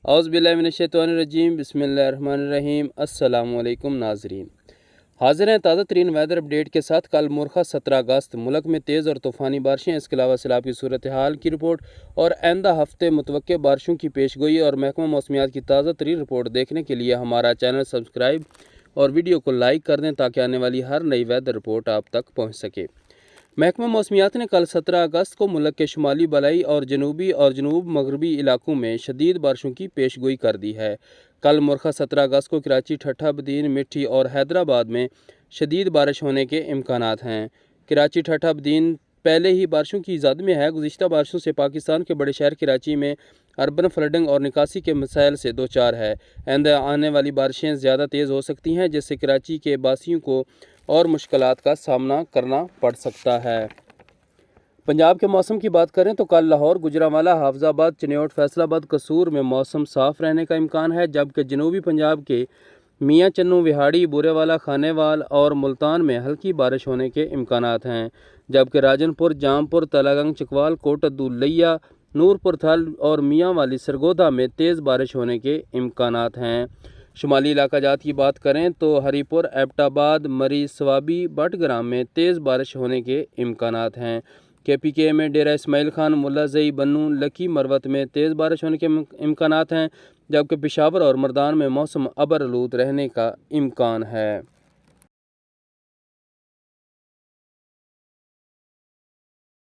اعوذ باللہ من الشیطان الرجیم، بسم اللہ الرحمن الرحیم۔ السلام علیکم ناظرین، حاضر ہیں تازہ ترین ویدر اپڈیٹ کے ساتھ۔ کل مرخہ 17 اگست ملک میں تیز اور طوفانی بارشیں، اس کے علاوہ سیلاب کی صورتحال کی رپورٹ اور آئندہ ہفتے متوقع بارشوں کی پیش گوئی اور محکمہ موسمیات کی تازہ ترین رپورٹ دیکھنے کے لیے ہمارا چینل سبسکرائب اور ویڈیو کو لائک کر دیں تاکہ آنے والی ہر نئی ویدر رپورٹ آپ تک پہنچ سکے۔ محکمہ موسمیات نے کل 17 اگست کو ملک کے شمالی بالائی اور جنوب مغربی علاقوں میں شدید بارشوں کی پیش گوئی کر دی ہے۔ کل مرخہ 17 اگست کو کراچی، ٹھٹھہ، بدین، مٹھی اور حیدرآباد میں شدید بارش ہونے کے امکانات ہیں۔ کراچی، ٹھٹھہ، بدین پہلے ہی بارشوں کی زد میں ہے۔ گزشتہ بارشوں سے پاکستان کے بڑے شہر کراچی میں اربن فلڈنگ اور نکاسی کے مسائل سے دوچار ہے۔ آئندہ آنے والی بارشیں زیادہ تیز ہو سکتی ہیں، جس سے کراچی کے باسیوں کو اور مشکلات کا سامنا کرنا پڑ سکتا ہے۔ پنجاب کے موسم کی بات کریں تو کل لاہور، گجرانوالہ، حافظ آباد، چنیوٹ، فیصل آباد، قصور میں موسم صاف رہنے کا امکان ہے، جبکہ جنوبی پنجاب کے میاں چنوں، وہاڑی، بورے والا، کھانے وال اور ملتان میں ہلکی بارش ہونے کے امکانات ہیں، جبکہ راجن پور، جام پور، تلہ گنگ، چکوال، کوٹ ادو، لیا، نورپور تھل اور میاں والی سرگودا میں تیز بارش ہونے کے امکانات ہیں۔ شمالی علاقہ جات کی بات کریں تو ہری پور، ایبٹ آباد، مری، سوابی، بٹ گرام میں تیز بارش ہونے کے امکانات ہیں۔ KPK میں ڈیرہ اسماعیل خان، ملا زئی، بنوں، لکی، مروت میں تیز بارش ہونے کے امکانات ہیں، جبکہ پشاور اور مردان میں موسم ابر آلود رہنے کا امکان ہے۔